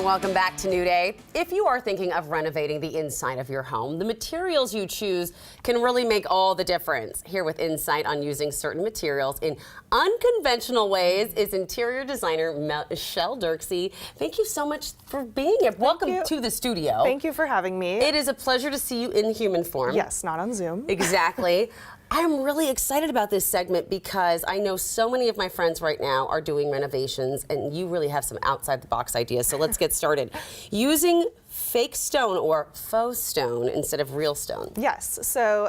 welcome back to New Day. If you are thinking of renovating the inside of your home, the materials you choose can really make all the difference. Here with insight on using certain materials in unconventional ways is interior designer Michelle Dirkse. Thank you so much for being here. Welcome to the studio. Thank you for having me. It is a pleasure to see you in human form. Yes, not on Zoom. Exactly. I'm really excited about this segment because I know so many of my friends right now are doing renovations, and you really have some outside the box ideas. So let's get started. Using fake stone or faux stone instead of real stone. Yes, so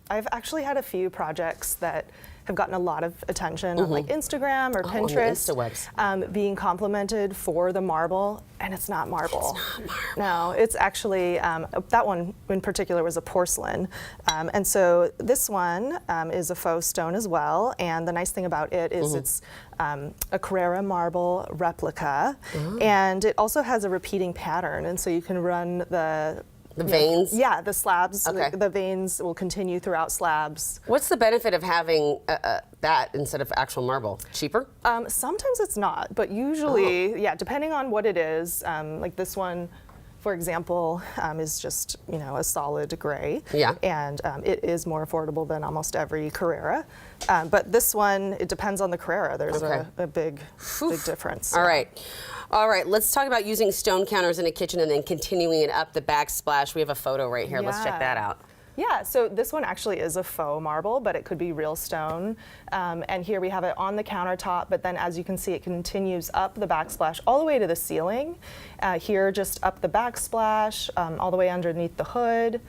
I've actually had a few projects that have gotten a lot of attention on like Instagram or Pinterest, being complimented for the marble, and it's not marble. It's not marble. No, it's actually, that one in particular was a porcelain. And so this one is a faux stone as well, and the nice thing about it is it's a Carrara marble replica, and it also has a repeating pattern, and so you can run the veins? Yeah, the slabs. Okay. The veins will continue throughout slabs. What's the benefit of having that instead of actual marble? Cheaper? Sometimes it's not, but usually, yeah, depending on what it is. Like this one, for example, is just, you know, a solid gray. Yeah. And it is more affordable than almost every Carrara. But this one, it depends on the Carrara. There's a big difference. All right. All right, let's talk about using stone counters in a kitchen and then continuing it up the backsplash. We have a photo right here. Let's check that out. Yeah, so this one actually is a faux marble, but it could be real stone. And here we have it on the countertop, but then as you can see, it continues up the backsplash all the way to the ceiling. Here, just up the backsplash, all the way underneath the hood.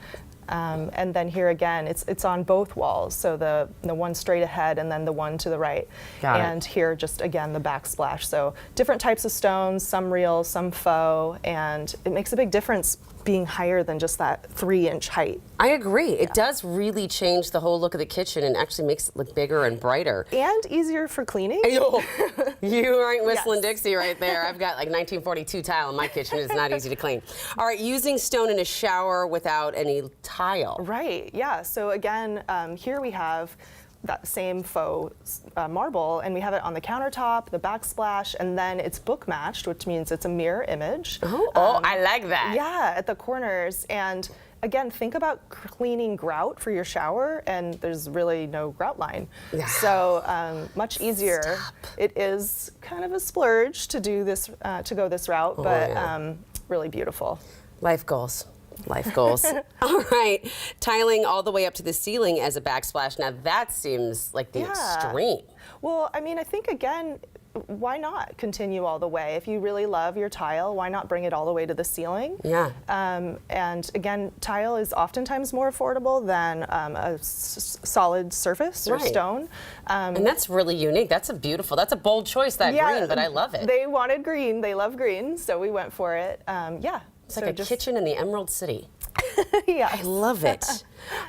And then here again, it's on both walls, so the one straight ahead and then the one to the right. And here, just again, the backsplash. So different types of stones, some real, some faux, and it makes a big difference being higher than just that 3-inch height. I agree. It does really change the whole look of the kitchen and actually makes it look bigger and brighter. And easier for cleaning. You aren't whistling Dixie right there. I've got like 1942 tile in my kitchen. It's not easy to clean. All right, using stone in a shower without any tile. Right, yeah. So again, here we have that same faux marble, and we have it on the countertop, the backsplash, and then it's book matched, which means it's a mirror image. I like that. Yeah, at the corners. And again, think about cleaning grout for your shower, and there's really no grout line. Yeah. So much easier. It is kind of a splurge to do this, to go this route, but really beautiful. Life goals. Life goals. All right, tiling all the way up to the ceiling as a backsplash. Now that seems like the extreme. Well, I mean, I think again, why not continue all the way? If you really love your tile, why not bring it all the way to the ceiling? Yeah. And again, tile is oftentimes more affordable than a solid surface or stone. And that's really unique. That's a bold choice, that green, but I love it. They wanted green. They love green, so we went for it. Yeah. It's like a kitchen in the Emerald City. Yeah, I love it.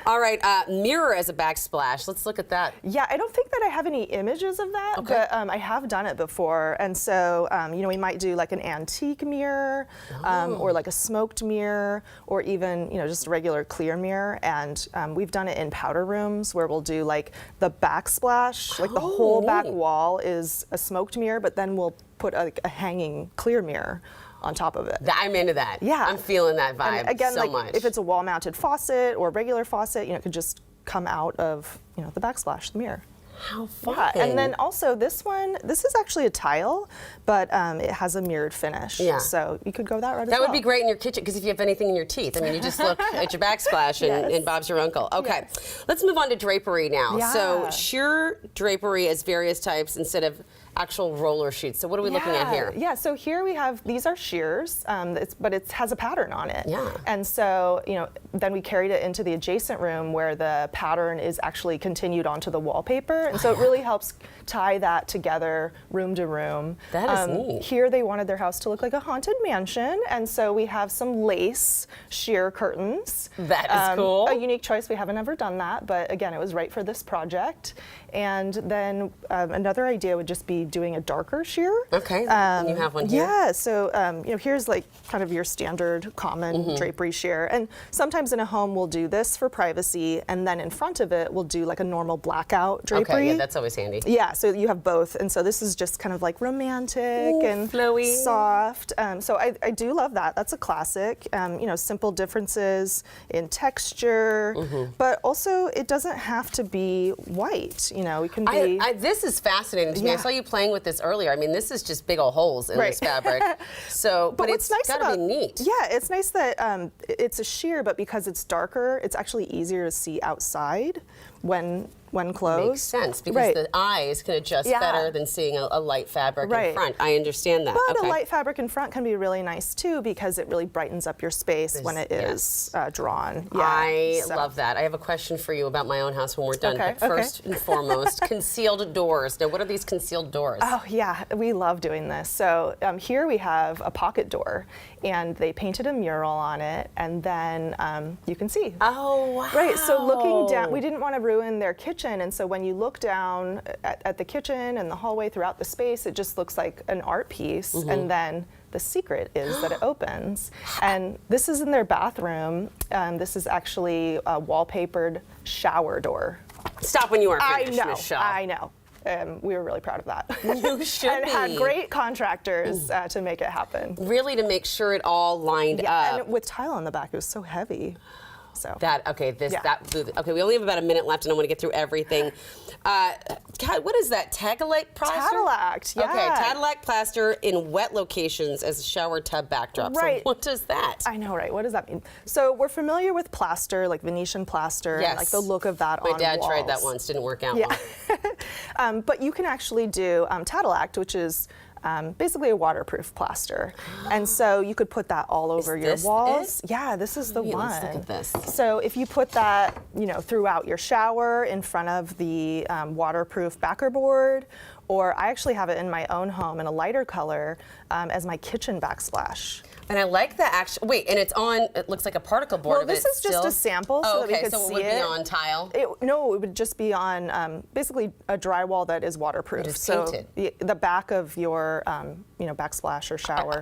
All right, mirror as a backsplash. Let's look at that. Yeah, I don't think that I have any images of that, but I have done it before. And so, you know, we might do like an antique mirror or like a smoked mirror or even, you know, just a regular clear mirror. And we've done it in powder rooms where we'll do like the backsplash, like the whole back wall is a smoked mirror, but then we'll put a hanging clear mirror on top of it. I'm into that. Yeah. I'm feeling that vibe and again, so much. If it's a wall-mounted faucet or regular faucet, you know, it could just come out of, you know, the backsplash, the mirror. How fun. Yeah. And then also this one, this is actually a tile, but it has a mirrored finish. Yeah. So you could go that route as well. That would be great in your kitchen, because if you have anything in your teeth, I mean, you just look at your backsplash and Bob's your uncle. Okay, let's move on to drapery now. Yeah. So sheer drapery as various types instead of actual roller sheets. So what are we looking at here? Yeah, so here we have, these are shears, but it has a pattern on it. Yeah. And so, you know, then we carried it into the adjacent room where the pattern is actually continued onto the wallpaper. And so it really helps tie that together room to room. That is neat. Here they wanted their house to look like a haunted mansion, and so we have some lace sheer curtains. That is cool. A unique choice. We haven't ever done that, but again, it was right for this project. And then another idea would just be be doing a darker sheer. Okay, and you have one here. Yeah, so here's like kind of your standard common drapery sheer. And sometimes in a home we'll do this for privacy, and then in front of it we'll do like a normal blackout drapery. Okay, yeah, that's always handy. Yeah, so you have both. And so this is just kind of like romantic and flowy, soft. So I do love that. That's a classic. Simple differences in texture, but also it doesn't have to be white. It can be. This is fascinating to me. I saw you playing with this earlier. I mean, this is just big old holes in this fabric. So, but it's nice gotta be neat. Yeah, it's nice that it's a sheer, but because it's darker, it's actually easier to see outside when closed. Makes sense, because the eyes can adjust better than seeing a light fabric in front. I understand that. But a light fabric in front can be really nice too, because it really brightens up your space when it is drawn. Yeah, I love that. I have a question for you about my own house when we're done. Okay, but first and foremost, concealed doors. Now, what are these concealed doors? Oh yeah, we love doing this. So here we have a pocket door, and they painted a mural on it, and then you can see. Oh, wow. Right, so looking down, we didn't want to ruin their kitchen, and so when you look down at the kitchen and the hallway throughout the space, it just looks like an art piece, and then the secret is that it opens. And this is in their bathroom. This is actually a wallpapered shower door. Stop when you are finished, Michelle. I know. We were really proud of that. You should and be. had great contractors to make it happen. Really, to make sure it all lined up. And with tile on the back, it was so heavy. So Okay, we only have about a minute left, and I want to get through everything. God, what is that? Tattalac plaster? Tattalac, yeah. Okay, Tattalac plaster in wet locations as a shower tub backdrop. Right. So what does that? I know, right? What does that mean? So we're familiar with plaster, like Venetian plaster, and like the look of that on walls. My dad tried that once, didn't work out well. But you can actually do Tattalac, which is basically a waterproof plaster. And so you could put that all over your walls. Yeah, this is the one. Let's look at this. So if you put that, throughout your shower, in front of the waterproof backer board, or I actually have it in my own home in a lighter color as my kitchen backsplash. And I like the actual, and it's on, it looks like a particle board. Well, this is just a sample so that we could see it. So it would be on tile? No, it would just be on basically a drywall that is waterproof. It is painted. So the back of your backsplash or shower.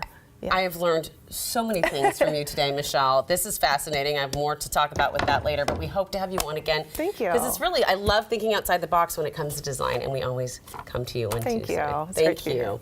I have learned so many things from you today, Michelle. This is fascinating. I have more to talk about with that later, but we hope to have you on again. Thank you. Because it's really, I love thinking outside the box when it comes to design, and we always come to you on Tuesday. Thank you. Thank you.